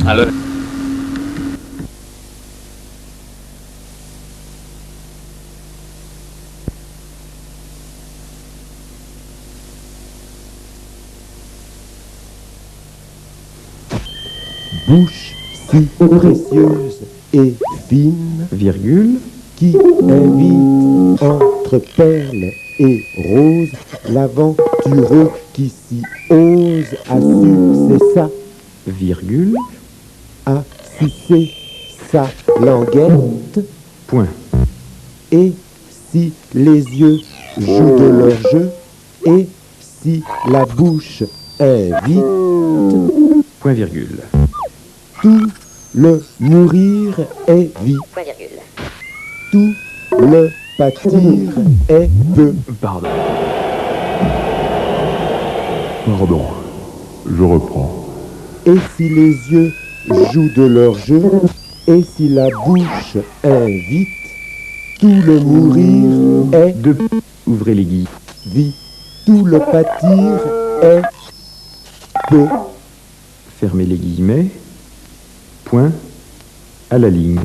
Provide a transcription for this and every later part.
Alors, bouche si précieuse et fine, virgule, qui invite entre perles et roses l'aventureux qui s'y ose à sucer virgule, à sucer sa languette, point, et si les yeux jouent de leur jeu, et si la bouche invite, point virgule, tout le mourir est vie, Point virgule. tout le pâtir est peu. pardon, Pardon, je reprends. Et si les yeux jouent de leur jeu, et si la bouche invite, tout le mourir est deux, ouvrez les guillemets, vie, tout le pâtir est peu. fermez les guillemets, point, à la ligne,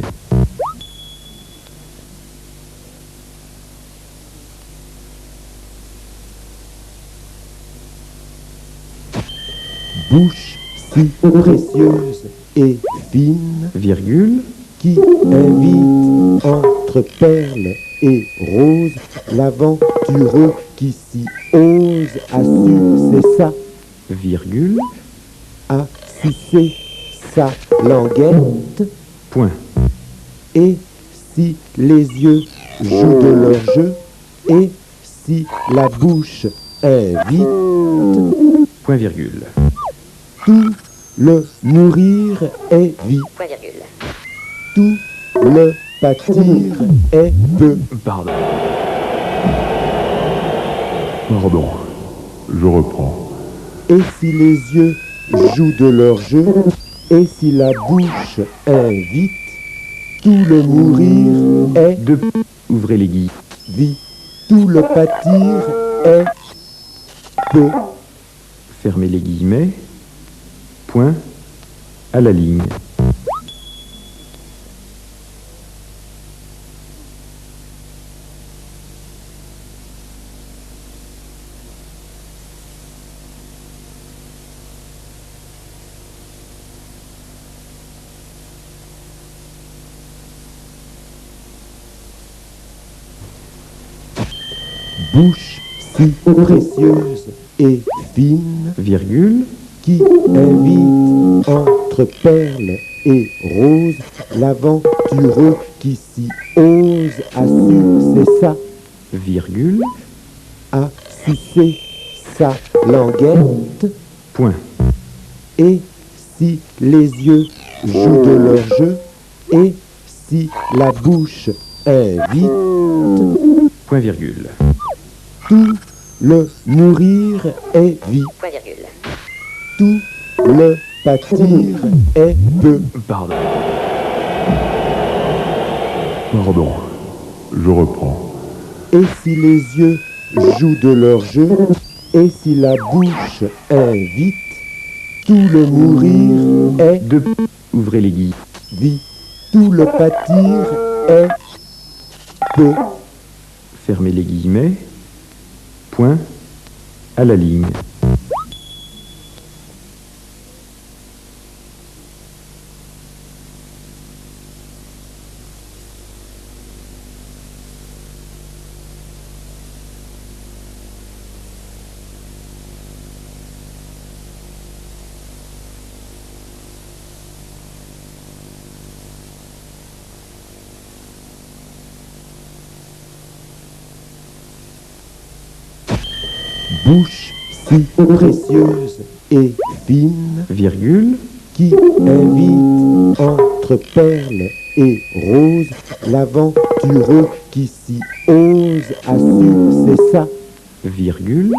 Bouche si précieuse et fine, virgule, qui invite entre perles et roses l'aventureux qui s'y ose à sucer virgule, à sucer sa languette, point, et si les yeux jouent de leur jeu, et si la bouche invite, point virgule, tout le mourir est vie, Point virgule. tout le pâtir est peu. pardon, Pardon, je reprends. Et si les yeux jouent de leur jeu, et si la bouche invite, tout le mourir est deux, ouvrez les guillemets, vie, tout le pâtir est peu. fermez les guillemets, point, à la ligne, Bouche si précieuse et fine, virgule, qui invite entre perles et roses l'aventureux qui s'y ose à sucer virgule, à sucer sa languette, point, et si les yeux jouent de leur jeu, et si la bouche invite, point virgule, tout le mourir est vie, Point virgule. tout le pâtir est peu. pardon, Pardon, je reprends. Et si les yeux jouent de leur jeu, et si la bouche invite, tout le mourir est deux, ouvrez les guillemets, vie, tout le pâtir est peu. fermez les guillemets, point, à la ligne, Bouche si précieuse et fine, virgule, qui invite entre perles et roses l'aventureux qui s'y ose à sucer virgule,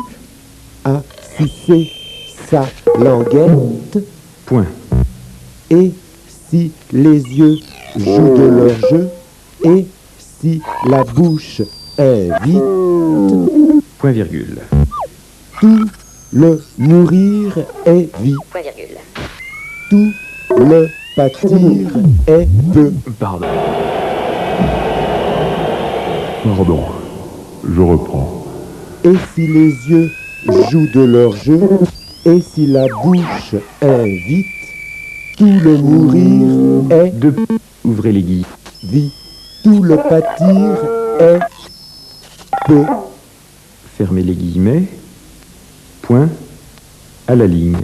à sucer sa languette, point, et si les yeux jouent de leur jeu, et si la bouche invite, point virgule, tout le mourir est vie, Point virgule. tout le pâtir est peu. Pardon. Pardon. Je reprends. Et si les yeux jouent de leur jeu, et si la bouche invite, tout le mourir est De. Ouvrez les guillemets. vie, tout le pâtir est peu. Fermez les guillemets. Point. À la ligne.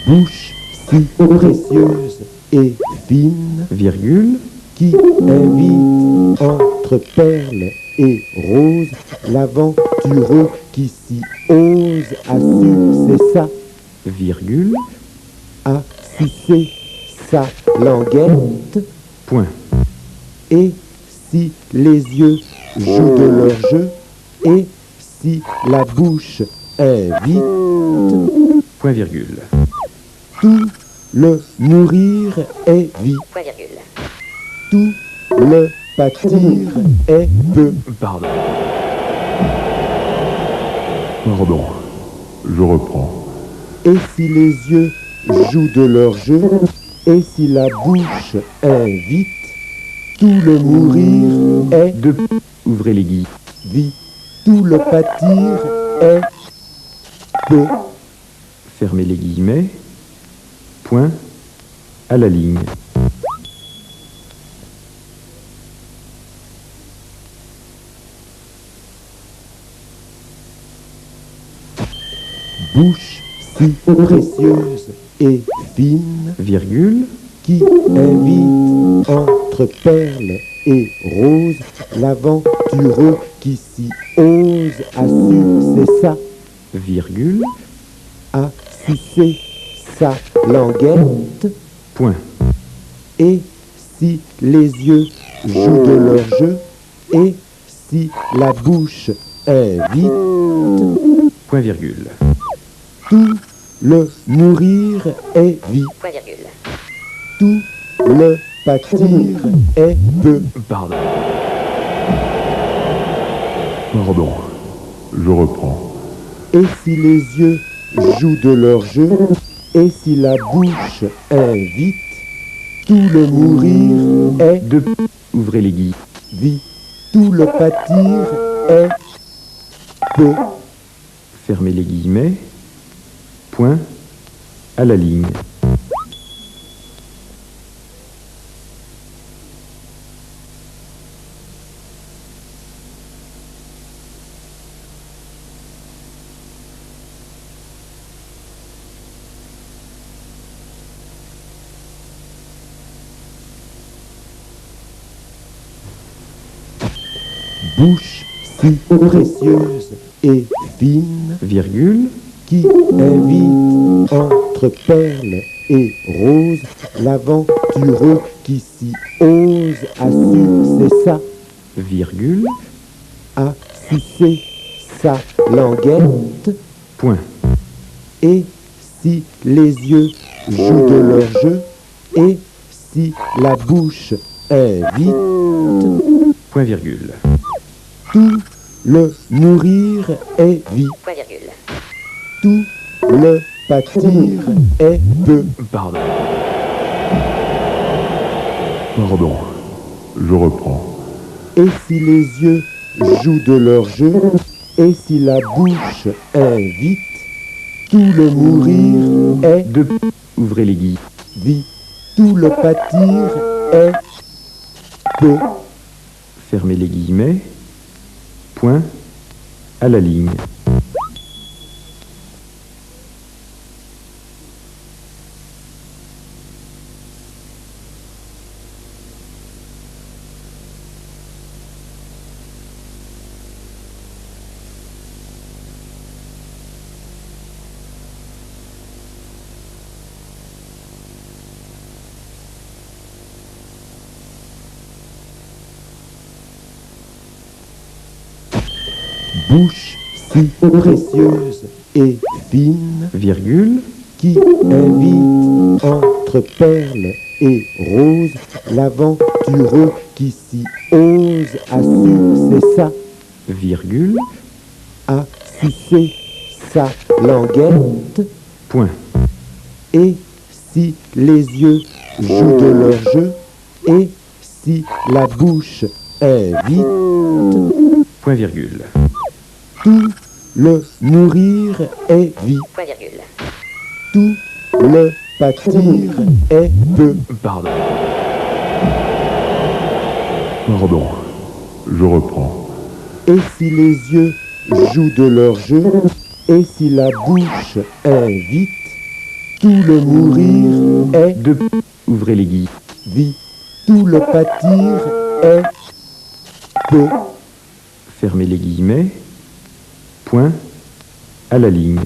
Bouche si précieuse et fine, Virgule. qui invite entre perles et roses l'aventureux qui s'y ose à sucer sa, Virgule. à sucer sa languette. Point. Et si les yeux jouent de leur jeu, et si la bouche invite, Point virgule. tout le mourir est vie, Point virgule. tout le pâtir est peu. Pardon. Pardon. Je reprends. Et si les yeux jouent de leur jeu, et si la bouche invite, tout le mourir est De. Ouvrez les guillemets. vie, tout le pâtir est peu. Fermez les guillemets. Point. À la ligne. Bouche si précieuse et fine, Virgule. qui invite entre perles et roses l'aventureux qui s'y ose à sucer sa, Virgule. à sucer sa languette. Point. Et si les yeux jouent de leur jeu, et si la bouche invite, Point virgule. tout le mourir est vie, Point virgule. tout le pâtir est peu. Pardon. Pardon. Je reprends. Et si les yeux jouent de leur jeu, et si la bouche invite, tout le mourir est De. Ouvrez les guillemets. vie, tout le pâtir est peu. Fermez les guillemets. Point. À la ligne. Bouche si précieuse et fine, Virgule. qui invite entre perles et roses l'aventureux qui s'y ose à sucer sa, Virgule. à sucer sa languette. Point. Et si les yeux jouent de leur jeu, et si la bouche invite, Point virgule. tout le mourir est vie, Point virgule. tout le pâtir est peu. Pardon. Pardon. Je reprends. Et si les yeux jouent de leur jeu, et si la bouche invite, tout le mourir est De. Ouvrez les guillemets. vie, tout le pâtir est peu. Fermez les guillemets. Point. À la ligne. bouche si précieuse et fine, virgule, qui invite entre perles et roses l'aventureux qui s'y ose à sucer sa, virgule, à sucer sa languette. point, Et si les yeux jouent de leur jeu, et si la bouche invite, point virgule, tout le nourrir est vie, Point virgule. tout le pâtir est peu. pardon, Pardon. Je reprends. Et si les yeux jouent de leur jeu, et si la bouche invite, tout le mourir est deux, ouvrez les guillemets, vie, tout le pâtir est peu. fermez les guillemets, point, à la ligne,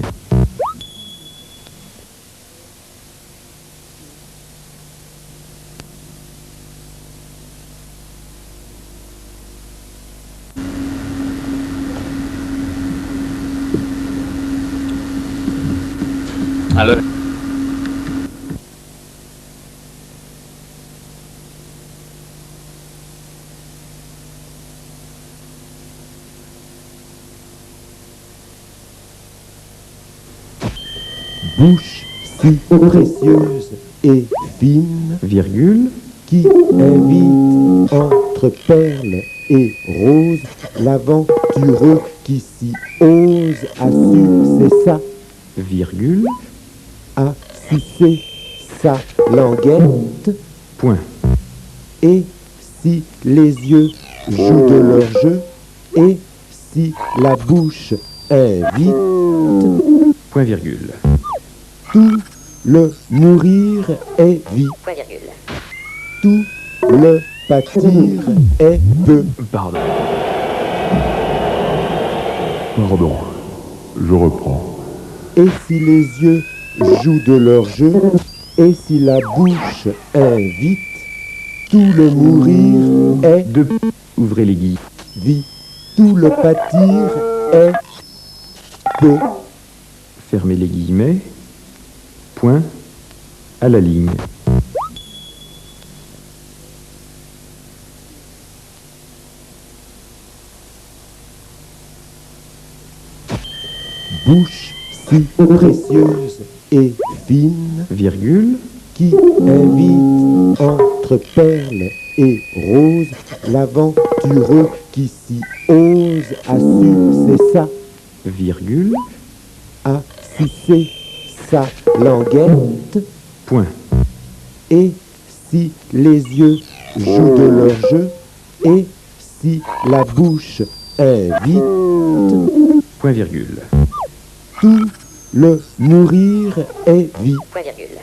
Alors, Bouche si précieuse et fine, virgule, qui invite entre perles et roses l'aventureux qui s'y ose à sucer sa, virgule, à sucer sa languette. point, Et si les yeux jouent de leur jeu, et si la bouche invite, point virgule, tout le nourrir est vie, Point virgule. tout le pâtir est peu. pardon, Pardon. Je reprends. Et si les yeux jouent de leur jeu, et si la bouche invite, tout le mourir est deux, ouvrez les guillemets, vie, tout le pâtir est peu. fermez les guillemets, point, à la ligne, Bouche si précieuse et fine, virgule, qui invite entre perles et roses l'aventureux qui s'y ose à sucer sa, virgule, à sucer sa languette. point, Et si les yeux jouent de leur jeu, et si la bouche invite, point virgule, tout le nourrir est vie, Point virgule.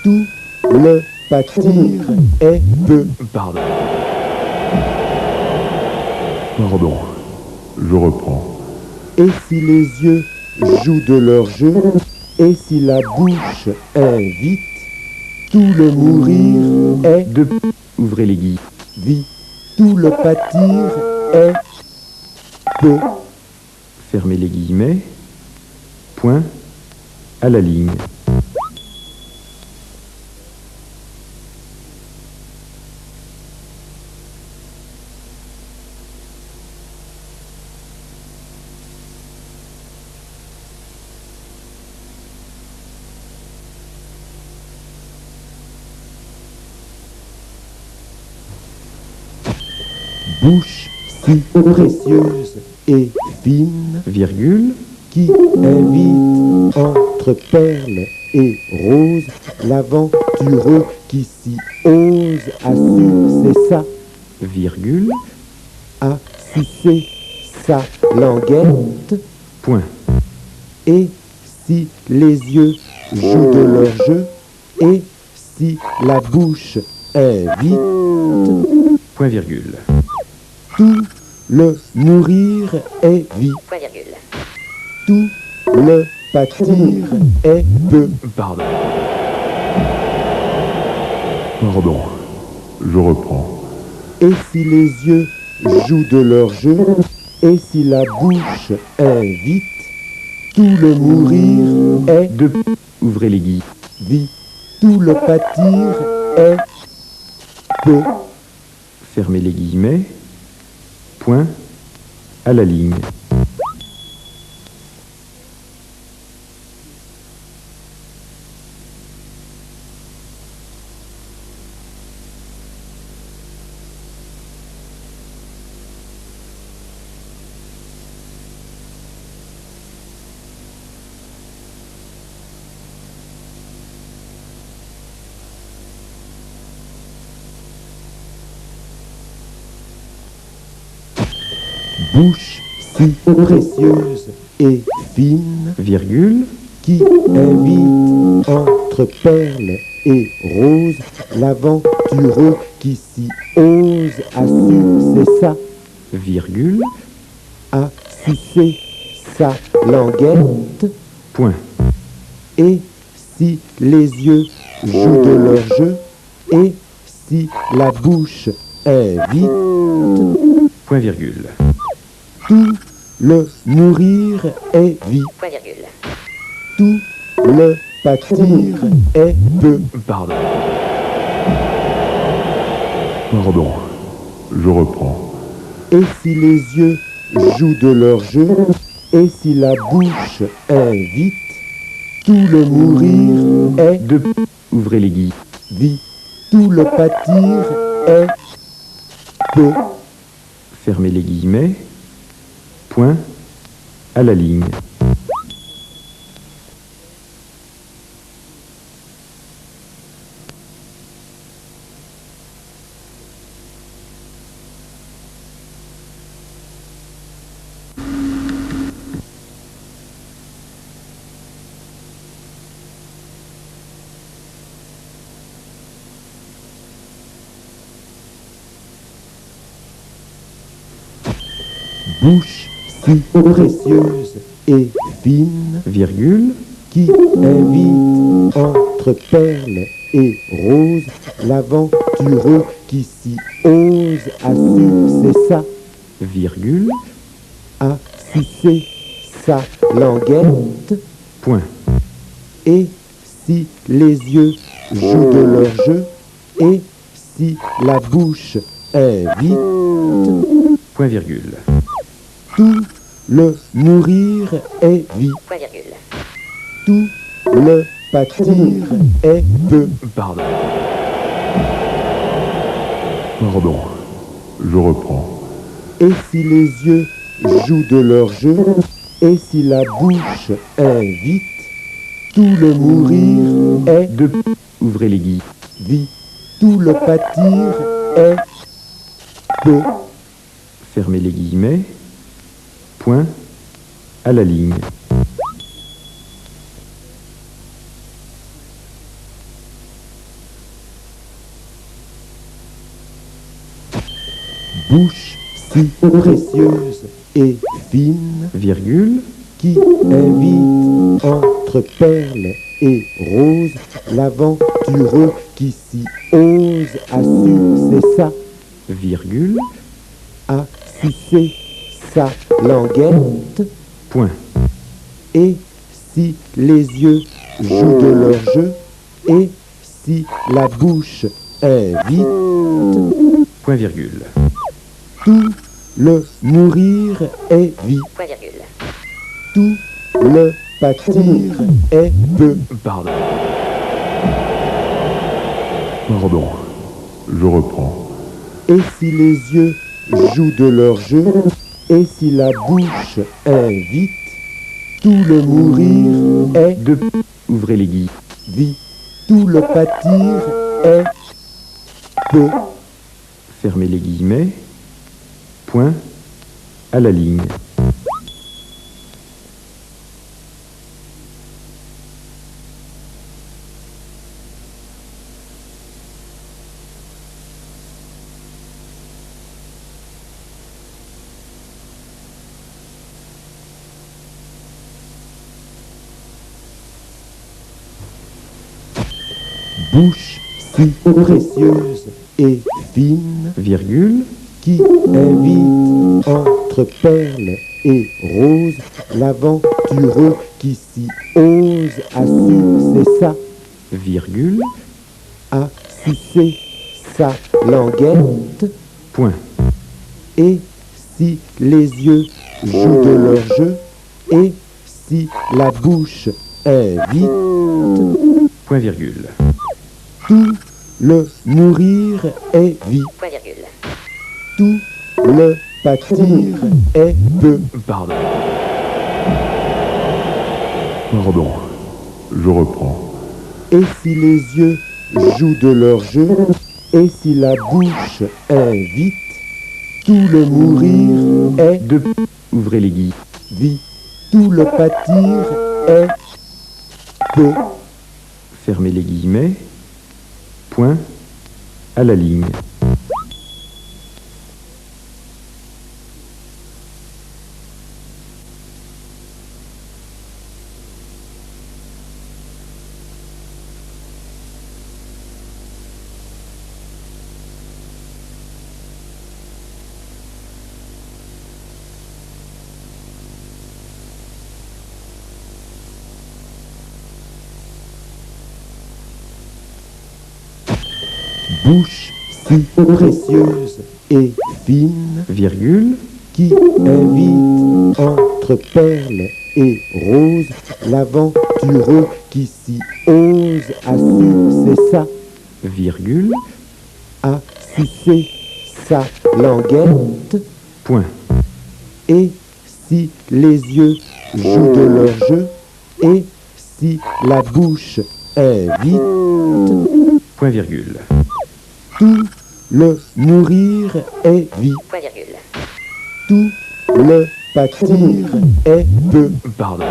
tout le pâtir est peu. pardon, Pardon. Je reprends. Et si les yeux jouent de leur jeu, et si la bouche invite, tout le mourir est deux, ouvrez les guillemets, vie, tout le pâtir est peu. fermez les guillemets, point, à la ligne, Bouche si précieuse et fine, virgule, qui invite entre perles et roses l'aventureux qui s'y ose à sucer sa, virgule, à sucer sa languette. point, Et si les yeux jouent de leur jeu, et si la bouche invite, point virgule, tout le nourrir est vie, Point virgule. tout le pâtir est peu. pardon, Pardon. Je reprends. Et si les yeux jouent de leur jeu, Et si la bouche est vite, tout le mourir est deux, ouvrez les guillemets, vie, tout le pâtir est peu. fermez les guillemets, point, à la ligne. Bouche si précieuse et fine, Virgule, qui invite entre perles et roses l'aventureux qui s'y ose à sucer virgule, à sucer sa languette. point. Et si les yeux jouent de leur jeu, et si la bouche est vide, Point virgule. tout le mourir est vie, Point virgule. tout le pâtir est peu. Pardon. Pardon. Je reprends. Et si les yeux jouent de leur jeu, et si la bouche est vite, tout le mourir est Deux, ouvrez les guillemets, vie, tout le pâtir est peu. fermez les guillemets, point, à la ligne. Bouche si précieuse et fine, Virgule, qui invite entre perles et roses l'aventureux qui s'y ose à sucer virgule, sa languette. point. Et si les yeux jouent de leur jeu, et si la bouche est vide, Point virgule. tout le mourir est vie, Point virgule. tout le pâtir est peu. Pardon. Pardon. Je reprends. Et si les yeux jouent de leur jeu, et si la bouche est vite, tout le mourir est Deux, ouvrez les guillemets, vie, tout le pâtir est peu. fermez les guillemets, point, à la ligne. Bouche si précieuse et fine, Virgule, qui invite entre perles et roses l'aventureux qui s'y ose à sucer virgule, sa languette. point. Et si les yeux jouent de leur jeu, et si la bouche est vide, Point virgule. tout le mourir est vie, Point virgule. tout le pâtir est peu. Pardon. Pardon. Je reprends. Et si les yeux jouent de leur jeu, et si la bouche est vide, tout le mourir est Deux, ouvrez les guillemets, vie, tout le pâtir est peu. fermez les guillemets, point, à la ligne. Bouche si précieuse et fine, Virgule, qui invite entre perles et roses l'aventureux qui s'y ose a sucer sa virgule, a sucer sa languette. point, Et si les yeux jouent de leur jeu, et si la bouche invite, point virgule, tout le mourir est vie, Point virgule. tout le pâtir est peu. pardon, Pardon. Je reprends. Et si les yeux jouent de leur jeu, et si la bouche invite, tout le mourir est deux, ouvrez les guillemets, vie, tout le pâtir est peu. fermez les guillemets, point, à la ligne. Bouche si précieuse et fine, Virgule, qui invite entre perles et roses l'aventureux qui s'y ose a sucer sa, virgule, a sucer sa languette. point, Et si les yeux jouent de leur jeu, et si la bouche invite, point virgule, tout le mourir est vie, Point virgule. tout le pâtir est peu. pardon,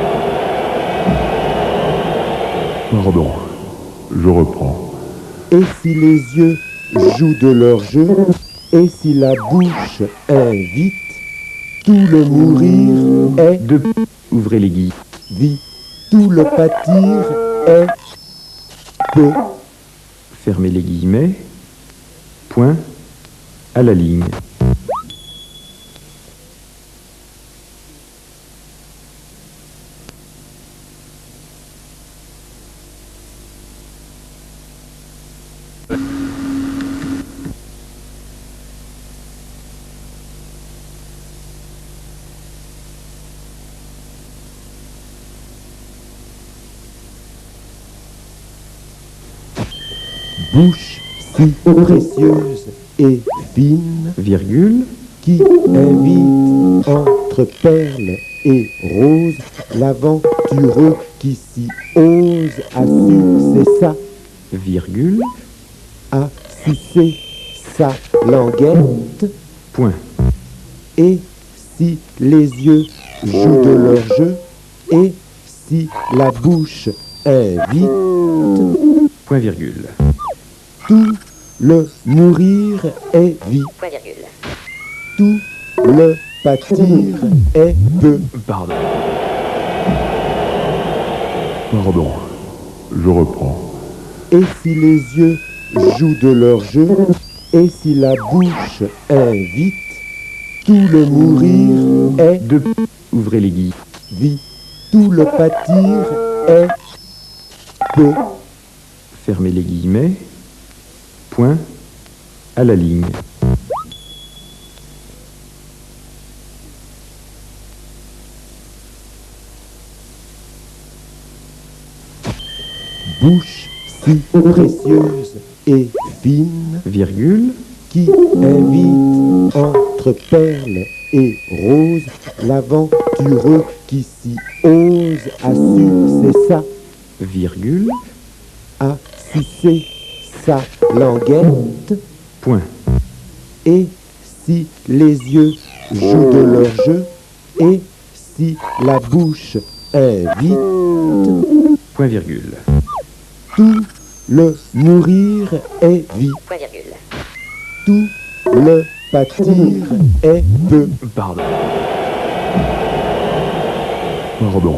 Pardon. Je reprends. Et si les yeux jouent de leur jeu, et si la bouche invite, tout le mourir est deux, ouvrez les guillemets, vie, tout le pâtir est peu. fermez les guillemets, point, à la ligne. Bouche si précieuse et fine, Virgule, qui invite entre perles et roses l'aventureux qui s'y ose a sucer sa, virgule, a sucer sa languette. point, Et si les yeux jouent de leur jeu, et si la bouche invite, point virgule, tout le mourir est vie, Point virgule. tout le pâtir est peu. pardon, Pardon. Je reprends. Et si les yeux jouent de leur jeu, et si la bouche invite, tout le mourir est deux, ouvrez les guillemets, vie, tout le pâtir est peu. fermez les guillemets, point, à la ligne. Bouche si précieuse et fine, Virgule, qui invite entre perles et roses l'aventureux qui s'y ose a sucer sa, virgule, a sucer sa languette. point, Et si les yeux jouent de leur jeu, et si la bouche invite, point virgule, tout le mourir est vie, Point virgule. tout le pâtir est peu. pardon, Pardon.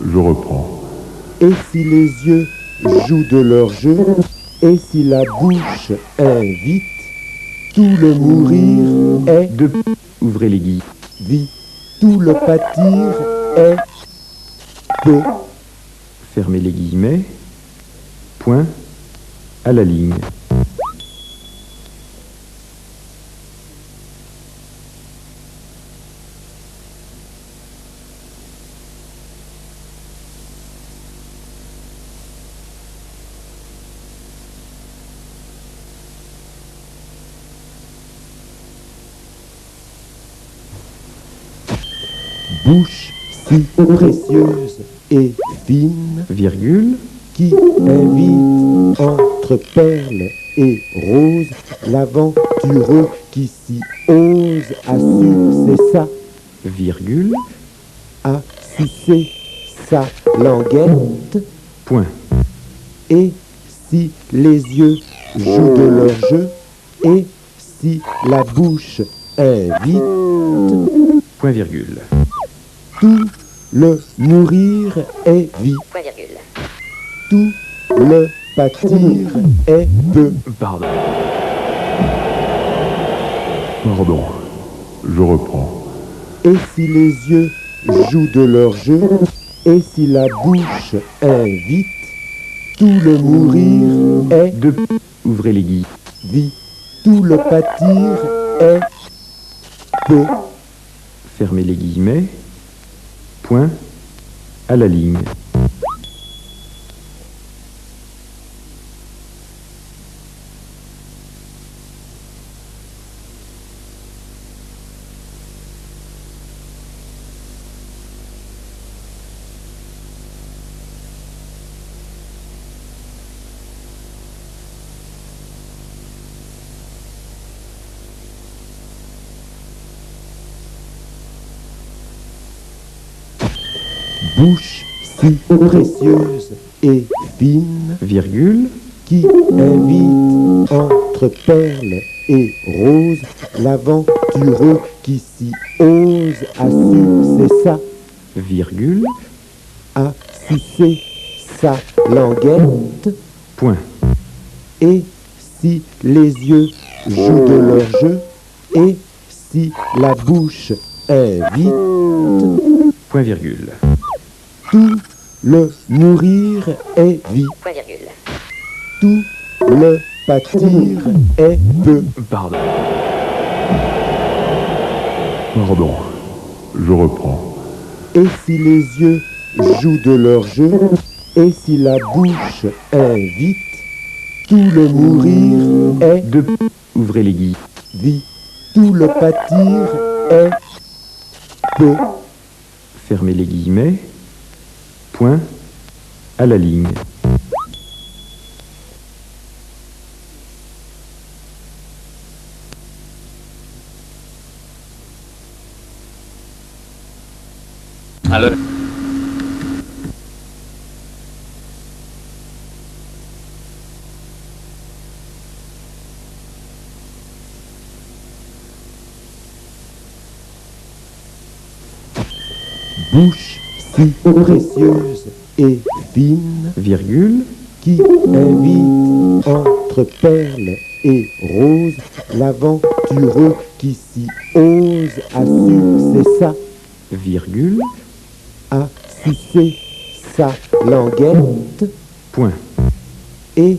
Je reprends. Et si les yeux jouent de leur jeu, et si la bouche invite, tout le mourir est deux, ouvrez les guillemets, vie, tout le pâtir est peu, fermez les guillemets, point, à la ligne. bouche si précieuse et fine, Virgule, qui invite entre perles et roses l'aventureux qui s'y ose à sucer sa, virgule, à sucer sa languette, point, et si les yeux jouent de leur jeu, et si la bouche invite, point virgule. tout le mourir est vie, Point virgule. tout le pâtir est peu. Pardon. Pardon. Je reprends. Et si les yeux jouent de leur jeu, et si la bouche invite, tout le mourir est Deux, ouvrez les guillemets, vie, tout le pâtir est peu. fermez les guillemets, point, à la ligne. Bouche si précieuse et fine, Virgule, qui invite entre perles et roses l'aventureux qui s'y ose à sucer sa, virgule, à sucer sa languette, point, et si les yeux jouent de leur jeu, et si la bouche invite, point virgule. tout le mourir est vie, Point virgule. tout le pâtir est peu. Pardon. Pardon. Je reprends. Et si les yeux jouent de leur jeu, et si la bouche invite, tout le mourir est Deux, ouvrez les guillemets, vie, tout le pâtir est peu. fermez les guillemets, point, à la ligne. Alors, Bouche si précieuse et fine, Virgule, qui invite entre perles et roses l'aventureux qui s'y ose à sucer sa, virgule, à sucer sa languette, point, et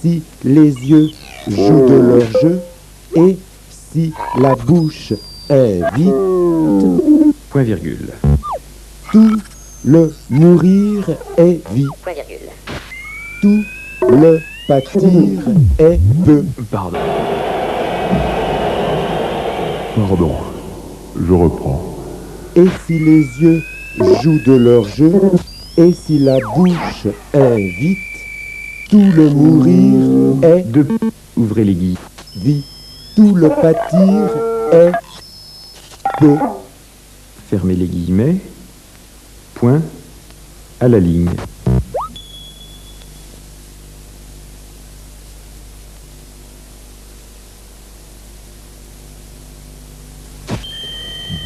si les yeux jouent de leur jeu, et si la bouche invite, point virgule. tout le mourir est vie, Point virgule. tout le pâtir est peu. Pardon. Pardon. Je reprends. Et si les yeux jouent de leur jeu, et si la bouche invite, tout le mourir est Deux, ouvrez les guillemets, vie, tout le pâtir est peu. fermez les guillemets, point, à la ligne.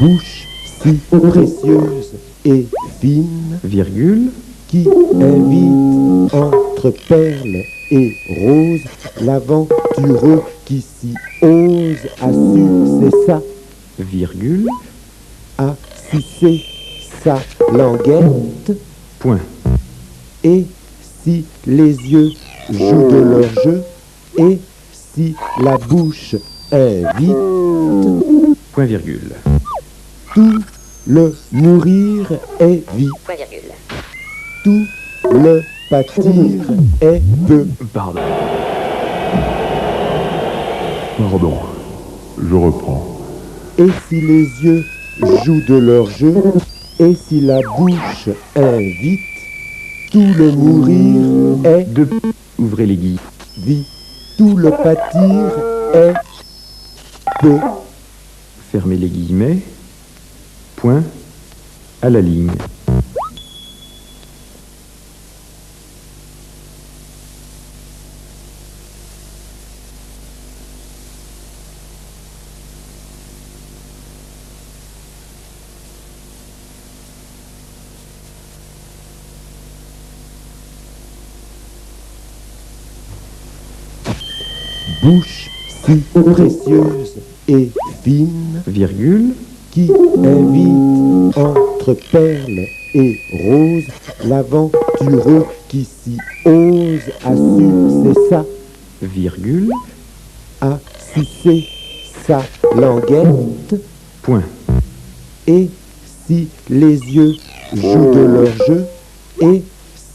Bouche si précieuse et fine, Virgule, qui invite entre perles et roses l'aventureux qui s'y ose à sucer ça, virgule, à sucer sa languette, point, et si les yeux jouent de leur jeu, et si la bouche invite, point virgule, tout le mourir est vie, Point virgule. tout le pâtir est peu. pardon, Pardon. Je reprends. Et si les yeux jouent de leur jeu, et si la bouche invite, tout le mourir est deux, ouvrez les guillemets, vie, tout le pâtir est peu. fermez les guillemets, point, à la ligne, Bouche si précieuse et fine, virgule, qui invite entre perles et roses l'aventureux qui s'y ose à sucer ça, virgule, à sucer sa languette, point, et si les yeux jouent de leur jeu, et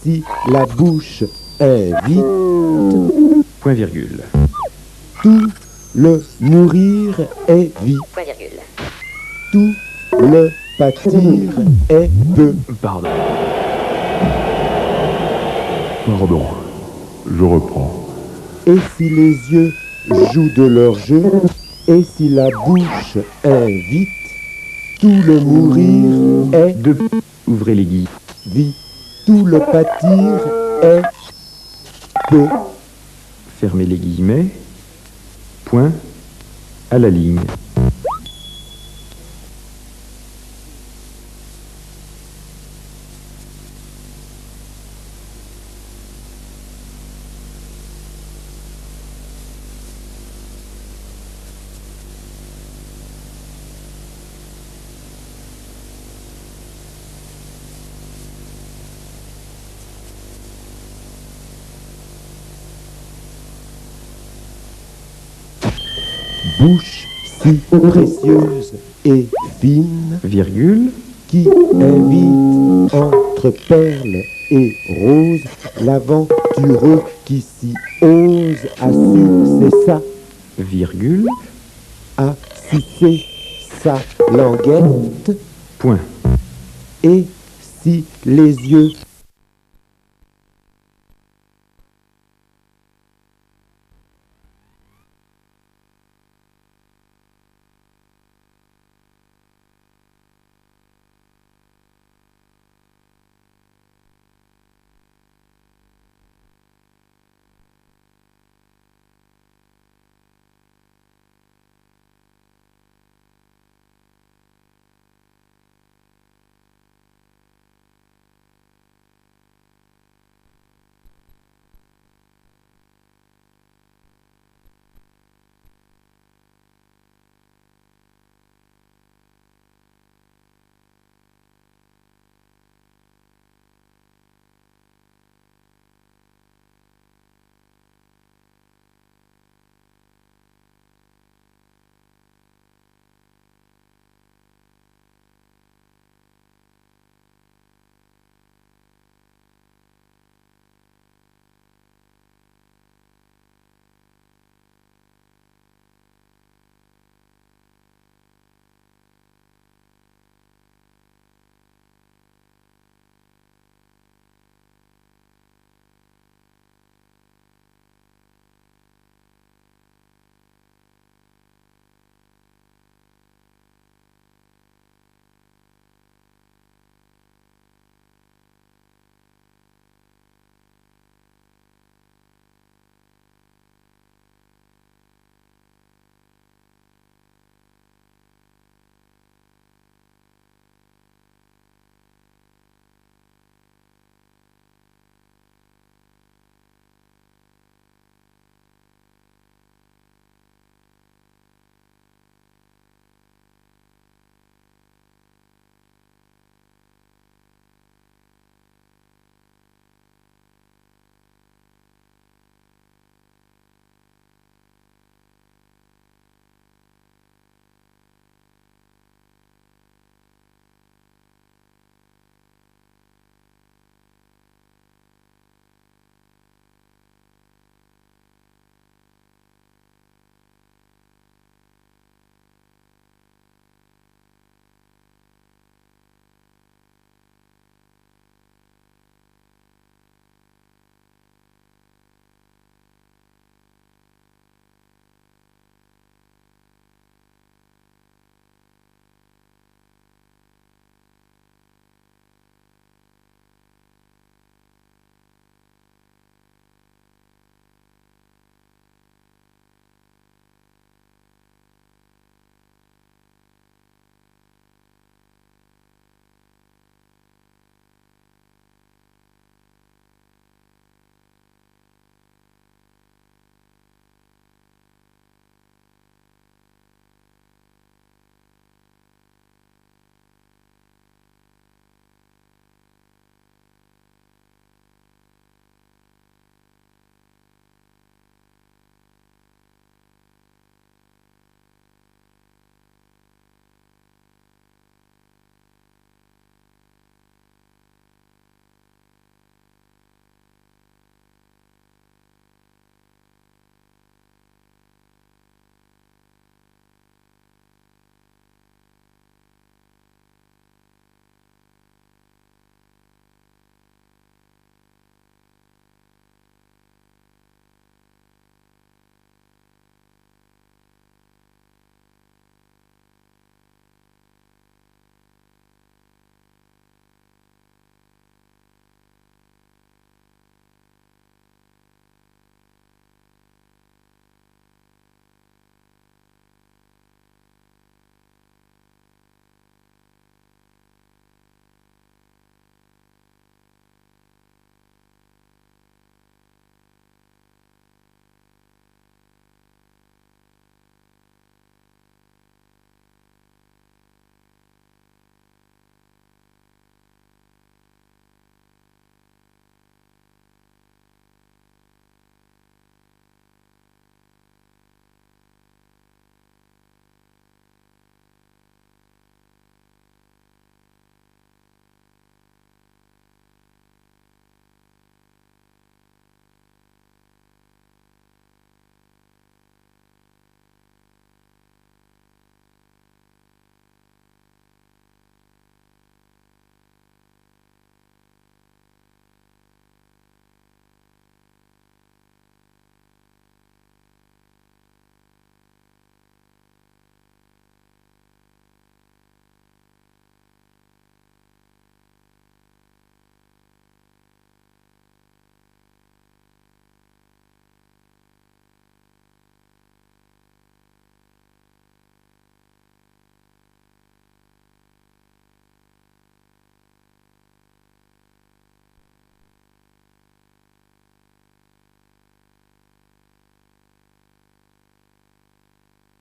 si la bouche invite, point virgule, tout le mourir est vie, Point virgule. tout le pâtir est peu. pardon, Pardon. Je reprends. Et si les yeux jouent de leur jeu, et si la bouche invite, tout le mourir est deux, ouvrez les guillemets, vie, tout le pâtir est peu. fermez les guillemets, point, à la ligne, Bouche si précieuse et fine, virgule, qui invite entre perles et roses l'aventureux qui s'y ose à sucer ça, virgule, à sucer sa languette, point, et si les yeux